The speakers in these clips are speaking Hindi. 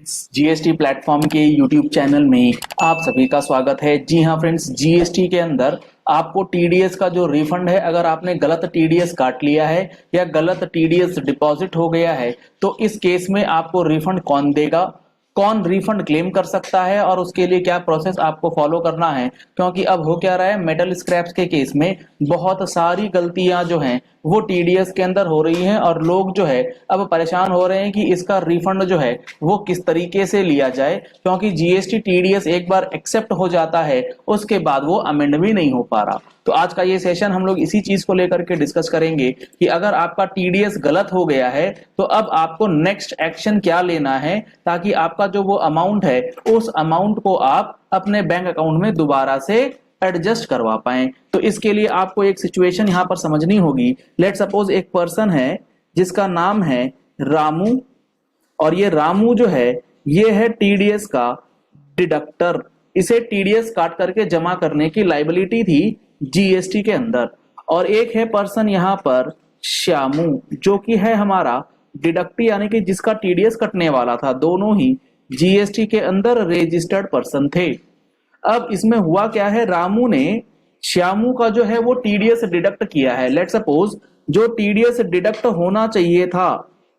फ्रेंड्स, जीएसटी प्लेटफॉर्म के यूट्यूब चैनल में आप सभी का स्वागत है। जी हाँ फ्रेंड्स, जीएसटी के अंदर आपको टीडीएस का जो रिफंड है, अगर आपने गलत टीडीएस काट लिया है या गलत टीडीएस डिपॉजिट हो गया है तो इस केस में आपको रिफंड कौन देगा, कौन रिफंड क्लेम कर सकता है और उसके लिए क्या प्रोसेस आपको फॉलो करना है। क्योंकि अब हो क्या रहा है, मेटल स्क्रैप्स के केस में बहुत सारी गलतियां जो हैं वो टीडीएस के अंदर हो रही हैं और लोग जो है अब परेशान हो रहे हैं कि इसका रिफंड जो है वो किस तरीके से लिया जाए। क्योंकि जीएसटी टीडीएस एक बार एक्सेप्ट हो जाता है उसके बाद वो अमेंड भी नहीं हो पा रहा। तो आज का ये सेशन हम लोग इसी चीज को लेकर के डिस्कस करेंगे कि अगर आपका टीडीएस गलत हो गया है तो अब आपको नेक्स्ट एक्शन क्या लेना है, ताकि आपका जो वो अमाउंट है उस अमाउंट को आप अपने बैंक अकाउंट में दोबारा से एडजस्ट करवा पाएं। तो इसके लिए आपको एक सिचुएशन यहां पर समझनी होगी। लेट सपोज एक पर्सन है जिसका नाम है रामू, और ये रामू जो है ये है टीडीएस का डिडक्टर। इसे टीडीएस काट करके जमा करने की लायबिलिटी थी जीएसटी के अंदर। और एक है पर्सन यहां पर श्यामू, जो कि है हमारा डिडक्टी, यानी कि जिसका टीडीएस कटने वाला था। दोनों ही जीएसटी के अंदर रजिस्टर्ड पर्सन थे। अब इसमें हुआ क्या है, रामू ने श्यामू का जो है वो टीडीएस डिडक्ट किया है। लेट सपोज जो टीडीएस डिडक्ट होना चाहिए था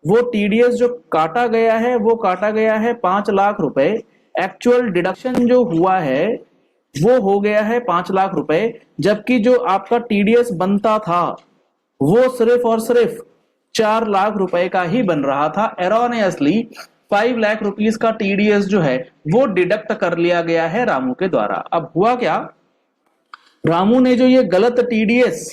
वो टीडीएस जो काटा गया है वो काटा गया है 5 लाख रुपए। एक्चुअल डिडक्शन जो हुआ है वो हो गया है 5 लाख रुपए, जबकि जो आपका टीडीएस बनता था वो सिर्फ और सिर्फ 4 लाख रुपए का ही बन रहा था। एरोनियसली 5 लाख रुपीस का टीडीएस जो है वो डिडक्ट कर लिया गया है रामू के द्वारा। अब हुआ क्या, रामू ने जो ये गलत टीडीएस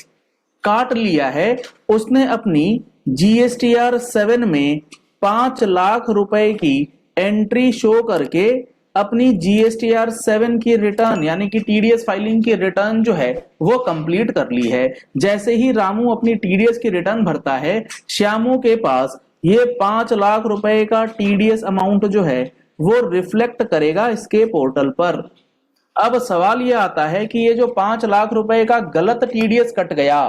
काट लिया है उसने अपनी जीएसटीआर 7 में 5 लाख रुपए की एंट्री शो करके अपनी जीएसटीआर 7 की रिटर्न यानी कि टीडीएस फाइलिंग की रिटर्न जो है वो कंप्लीट कर ली है। जैसे ही रामू अपनी टीडीएस की रिटर्न भरता है, श्यामू के पास ये 5 लाख रुपए का टीडीएस अमाउंट जो है वो रिफ्लेक्ट करेगा इसके पोर्टल पर। अब सवाल ये आता है कि ये जो 5 लाख रुपए का गलत टीडीएस कट गया,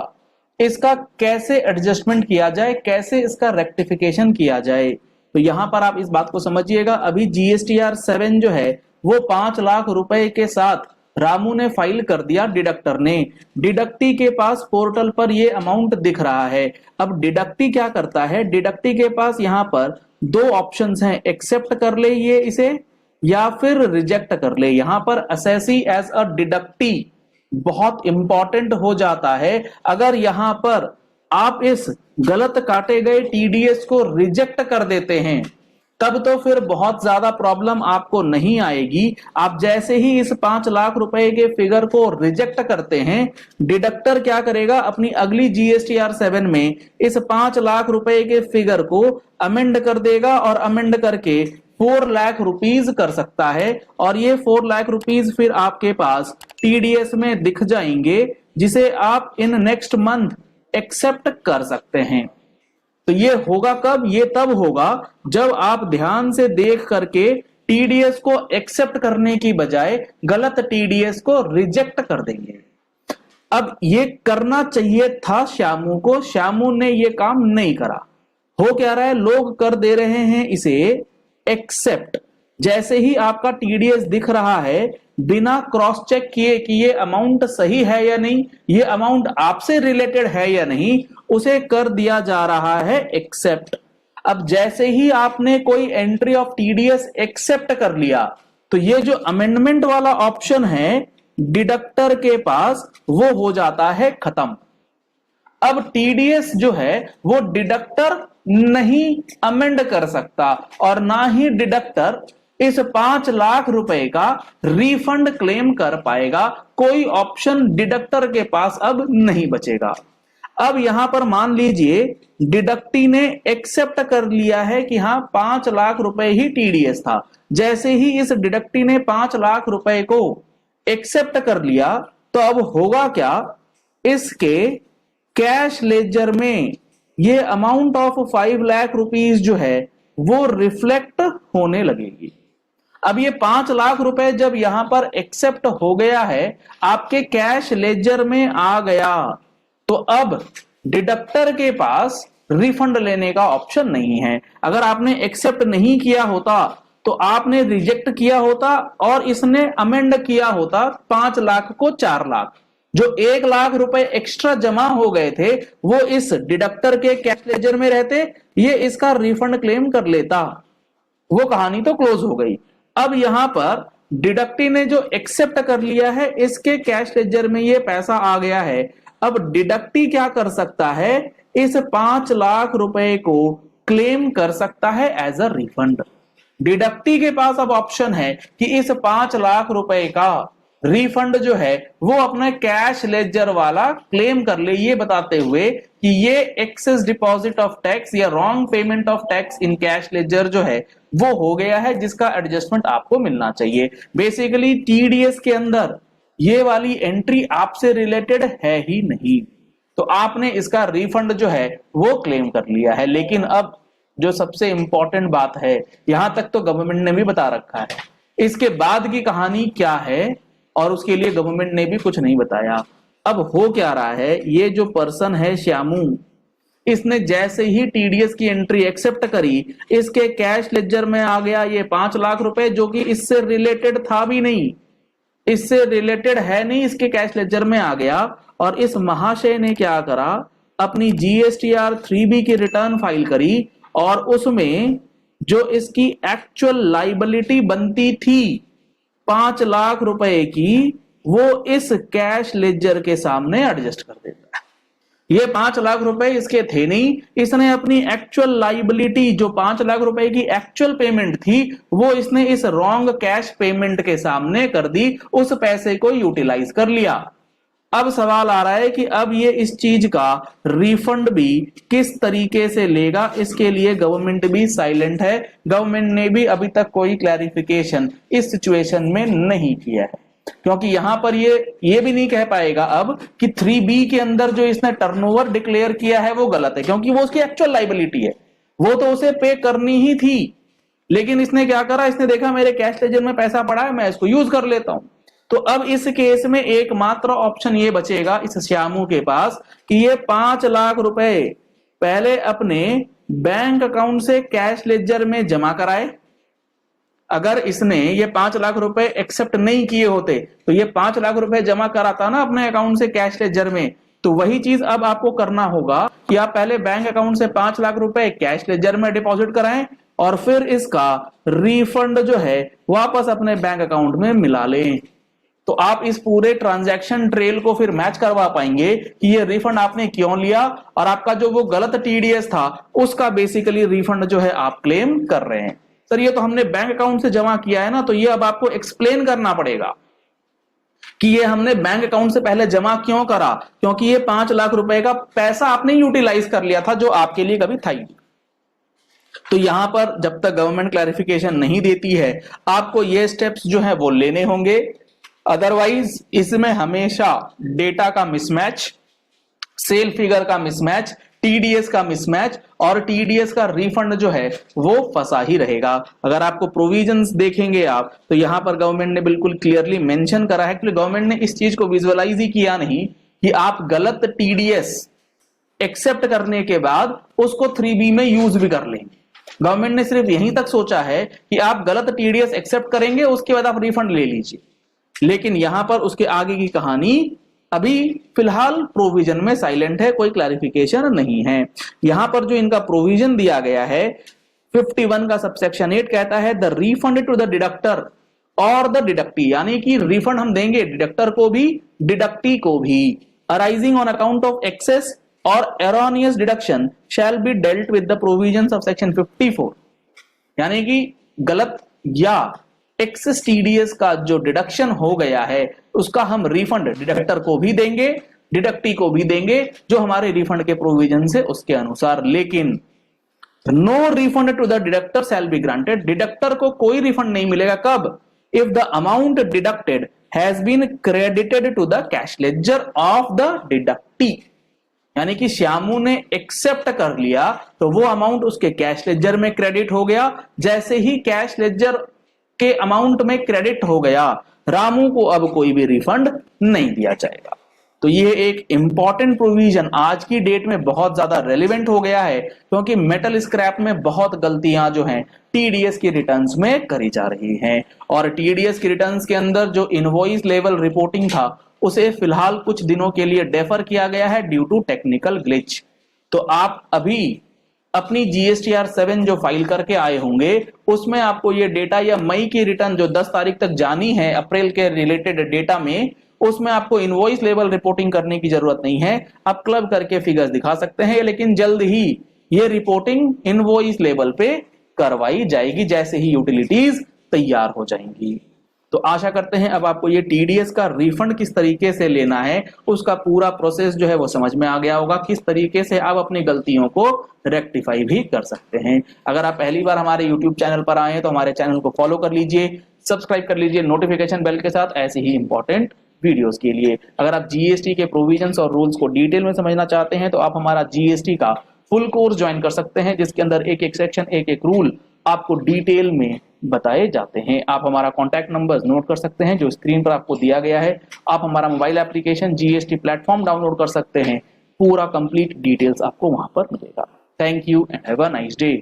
इसका कैसे एडजस्टमेंट किया जाए, कैसे इसका रेक्टिफिकेशन किया जाए। तो यहां पर आप इस बात को समझिएगा। अभी जीएसटीआर 7 जो है वो 5 लाख रुपए के साथ रामू ने फाइल कर दिया डिडक्टर ने। डिडक्टी के पास पोर्टल पर ये अमाउंट दिख रहा है। अब डिडक्टी क्या करता है, डिडक्टी के पास यहाँ पर 2 ऑप्शंस हैं, एक्सेप्ट कर ले ये इसे या फिर रिजेक्ट कर ले। यहां पर असेसी एज अ डिडक्टी बहुत इंपॉर्टेंट हो जाता है। अगर यहां पर आप इस गलत काटे गए टीडीएस को रिजेक्ट कर देते हैं तब तो फिर बहुत ज्यादा प्रॉब्लम आपको नहीं आएगी। आप जैसे ही इस 5 लाख रुपए के फिगर को रिजेक्ट करते हैं, डिडक्टर क्या करेगा, अपनी अगली जीएसटीआर 7 में इस 5 लाख रुपए के फिगर को अमेंड कर देगा और अमेंड करके 4 लाख रुपीज कर सकता है। और ये 4 लाख रुपीज फिर आपके पास टीडीएस में दिख जाएंगे, जिसे आप इन नेक्स्ट मंथ एक्सेप्ट कर सकते हैं। तो ये होगा कब, ये तब होगा जब आप ध्यान से देख करके टीडीएस को एक्सेप्ट करने की बजाय गलत टीडीएस को रिजेक्ट कर देंगे। अब ये करना चाहिए था श्यामू को, श्यामू ने ये काम नहीं करा। हो क्या रहा है, लोग कर दे रहे हैं इसे एक्सेप्ट। जैसे ही आपका टीडीएस दिख रहा है, बिना क्रॉस चेक किए कि ये अमाउंट सही है या नहीं, ये अमाउंट आपसे रिलेटेड है या नहीं, उसे कर दिया जा रहा है एक्सेप्ट। अब जैसे ही आपने कोई एंट्री ऑफ टीडीएस एक्सेप्ट कर लिया तो ये जो अमेंडमेंट वाला ऑप्शन है डिडक्टर के पास वो हो जाता है खत्म। अब टीडीएस जो है वो डिडक्टर नहीं अमेंड कर सकता और ना ही डिडक्टर इस 5 लाख रुपए का रिफंड क्लेम कर पाएगा। कोई ऑप्शन डिडक्टर के पास अब नहीं बचेगा। अब यहां पर मान लीजिए डिडक्टी ने एक्सेप्ट कर लिया है कि हाँ 5 लाख रुपए ही टीडीएस था। जैसे ही इस डिडक्टी ने 5 लाख रुपए को एक्सेप्ट कर लिया तो अब होगा क्या, इसके कैश लेजर में ये अमाउंट ऑफ 5 लाख रुपीज जो है वो रिफ्लेक्ट होने लगेगी। अब ये 5 लाख रुपए जब यहां पर एक्सेप्ट हो गया है, आपके कैश लेजर में आ गया, तो अब डिडक्टर के पास रिफंड लेने का ऑप्शन नहीं है। अगर आपने एक्सेप्ट नहीं किया होता तो आपने रिजेक्ट किया होता और इसने अमेंड किया होता 5 लाख को 4 लाख। जो 1 लाख रुपए एक्स्ट्रा जमा हो गए थे वो इस डिडक्टर के कैश लेजर में रहते, ये इसका रिफंड क्लेम कर लेता, वो कहानी तो क्लोज हो गई। अब यहां पर डिडक्टी ने जो एक्सेप्ट कर लिया है, इसके कैश लेजर में ये पैसा आ गया है। अब डिडक्टी क्या कर सकता है, इस 5 लाख रुपए को क्लेम कर सकता है एज अ रिफंड। डिडक्टी के पास अब ऑप्शन है कि इस 5 लाख रुपए का रिफंड जो है वो अपने कैश लेजर वाला क्लेम कर ले, ये बताते हुए कि ये एक्सेस डिपॉजिट ऑफ टैक्स या wrong payment of tax in cash ledger जो है वो हो गया है, जिसका एडजस्टमेंट आपको मिलना चाहिए। बेसिकली टीडीएस के अंदर ये वाली एंट्री आपसे रिलेटेड है ही नहीं, तो आपने इसका रिफंड जो है वो क्लेम कर लिया है। लेकिन अब जो सबसे इंपॉर्टेंट बात है, यहां तक तो गवर्नमेंट ने भी बता रखा है, इसके बाद की कहानी क्या है और उसके लिए गवर्नमेंट ने भी कुछ नहीं बताया। अब हो क्या रहा है, ये जो पर्सन है श्यामू, इसने जैसे ही टीडीएस की एंट्री एक्सेप्ट करी, इसके कैश लेजर में आ गया ये 5 लाख रुपए, जो कि इससे रिलेटेड था भी नहीं, इससे रिलेटेड है नहीं, इसके कैश लेजर में आ गया। और इस महाशय ने क्या करा, अपनी जीएसटीआर 3B की रिटर्न फाइल करी और उसमें जो इसकी एक्चुअल लाइबिलिटी बनती थी 5 लाख रुपए की, वो इस कैश लेजर के सामने एडजस्ट कर देता है। ये 5 लाख रुपए इसके थे नहीं, इसने अपनी एक्चुअल लाइबिलिटी जो 5 लाख रुपए की एक्चुअल पेमेंट थी वो इसने इस रॉन्ग कैश पेमेंट के सामने कर दी, उस पैसे को यूटिलाइज कर लिया। अब सवाल आ रहा है कि अब ये इस चीज का रिफंड भी किस तरीके से लेगा, इसके लिए गवर्नमेंट भी साइलेंट है। गवर्नमेंट ने भी अभी तक कोई क्लैरिफिकेशन इस सिचुएशन में नहीं किया है, क्योंकि यहां पर ये भी नहीं कह पाएगा अब कि 3B के अंदर जो इसने टर्नओवर डिक्लेयर किया है वो गलत है, क्योंकि वो उसकी एक्चुअल लाइबिलिटी है, वो तो उसे पे करनी ही थी। लेकिन इसने क्या करा, इसने देखा मेरे कैश लेजर में पैसा पड़ा है, मैं इसको यूज कर लेता हूं। तो अब इस केस में एकमात्र ऑप्शन ये बचेगा इस श्यामू के पास कि ये 5 लाख रुपए पहले अपने बैंक अकाउंट से कैश लेजर में जमा कराए। अगर इसने ये 5 लाख रुपए एक्सेप्ट नहीं किए होते तो ये 5 लाख रुपए जमा कराता ना अपने अकाउंट से कैश लेजर में, तो वही चीज अब आपको करना होगा कि आप पहले बैंक अकाउंट से 5 लाख रुपए कैश लेजर में डिपॉजिट कराएं और फिर इसका रिफंड जो है वापस अपने बैंक अकाउंट में मिला लें। तो आप इस पूरे ट्रांजैक्शन ट्रेल को फिर मैच करवा पाएंगे कि ये रिफंड आपने क्यों लिया और आपका जो वो गलत टीडीएस था उसका बेसिकली रिफंड जो है आप क्लेम कर रहे हैं। सर ये तो हमने बैंक अकाउंट से जमा किया है ना, तो ये अब आपको एक्सप्लेन करना पड़ेगा कि ये हमने बैंक अकाउंट से पहले जमा क्यों करा, क्योंकि ये 5 लाख रुपए का पैसा आपने यूटिलाइज कर लिया था जो आपके लिए कभी था ही। तो यहां पर जब तक गवर्नमेंट क्लैरिफिकेशन नहीं देती है आपको ये स्टेप्स जो है वो लेने होंगे, अदरवाइज इसमें हमेशा डेटा का मिसमैच, सेल फिगर का मिसमैच, टीडीएस का मिसमैच और टीडीएस का रिफंड जो है वो फंसा ही रहेगा। अगर आपको प्रोविजंस देखेंगे आप तो यहां पर गवर्नमेंट ने बिल्कुल क्लियरली मेंशन करा है कि गवर्नमेंट ने इस चीज को विजुअलाइज ही किया नहीं कि आप गलत टीडीएस एक्सेप्ट करने के बाद उसको 3B में यूज भी कर लेंगे। गवर्नमेंट ने सिर्फ यहीं तक सोचा है कि आप गलत टीडीएस एक्सेप्ट करेंगे उसके बाद आप रिफंड ले लीजिए, लेकिन यहां पर उसके आगे की कहानी अभी फिलहाल प्रोविजन में साइलेंट है, कोई क्लैरिफिकेशन नहीं है। यहां पर जो इनका प्रोविजन दिया गया है 51 का सबसेक्शन 8 कहता है the refund to the deductor और द डिडक्टी, यानी कि रिफंड हम देंगे डिडक्टर को भी डिडक्टी को भी, arising on account of excess or erroneous deduction shall be dealt with the provisions of section 54, यानी कि गलत या एक्सेस टीडीएस का जो डिडक्शन हो गया है उसका हम रिफंड डिडक्टर को भी देंगे, डिडक्टी को भी देंगे जो हमारे रिफंड के प्रोविजन से उसके अनुसार। लेकिन no refund to the deductor shall be granted, deductor को कोई रिफंड नहीं मिलेगा। कब? If the amount deducted has been credited to the cash ledger of the deductee, यानी कि श्यामू ने एक्सेप्ट कर लिया तो वो अमाउंट उसके कैश लेजर में क्रेडिट हो गया। जैसे ही कैश लेजर के अमाउंट में क्रेडिट हो गया, रामू को अब कोई भी रिफंड नहीं दिया जाएगा। तो ये एक इंपॉर्टेंट प्रोविजन आज की डेट में बहुत ज्यादा रेलिवेंट हो गया है, क्योंकि मेटल स्क्रैप में बहुत गलतियां जो हैं टीडीएस की रिटर्न्स में करी जा रही हैं। और टीडीएस की रिटर्न्स के अंदर जो इनवॉइस लेवल रिपोर्टिंग था उसे फिलहाल कुछ दिनों के लिए डेफर किया गया है ड्यू टू टेक्निकल ग्लिच। तो आप अभी अपनी जीएसटीआर 7 जो फाइल करके आए होंगे उसमें आपको ये डेटा या मई की रिटर्न जो 10 तारीख तक जानी है अप्रैल के रिलेटेड डेटा में, उसमें आपको इनवॉइस लेवल रिपोर्टिंग करने की जरूरत नहीं है। आप क्लब करके फिगर्स दिखा सकते हैं, लेकिन जल्द ही ये रिपोर्टिंग इनवॉइस लेवल पे करवाई जाएगी जैसे ही यूटिलिटीज तैयार हो जाएंगी। तो आशा करते हैं अब आपको ये टीडीएस का रिफंड किस तरीके से लेना है उसका पूरा प्रोसेस जो है वो समझ में आ गया होगा, किस तरीके से आप अपनी गलतियों को रेक्टिफाई भी कर सकते हैं। अगर आप पहली बार हमारे यूट्यूब चैनल पर आए हैं तो हमारे चैनल को फॉलो कर लीजिए, सब्सक्राइब कर लीजिए नोटिफिकेशन बेल के साथ ऐसे ही इंपॉर्टेंट वीडियोस के लिए। अगर आप जीएसटी के प्रोविजंस और रूल्स को डिटेल में समझना चाहते हैं तो आप हमारा जीएसटी का फुल कोर्स ज्वाइन कर सकते हैं, जिसके अंदर एक एक सेक्शन एक एक रूल आपको डिटेल में बताए जाते हैं। आप हमारा कॉन्टैक्ट नंबर नोट कर सकते हैं जो स्क्रीन पर आपको दिया गया है। आप हमारा mobile application GST platform download कर सकते हैं, पूरा कंप्लीट डिटेल्स आपको वहां पर मिलेगा। Thank you and have a nice day.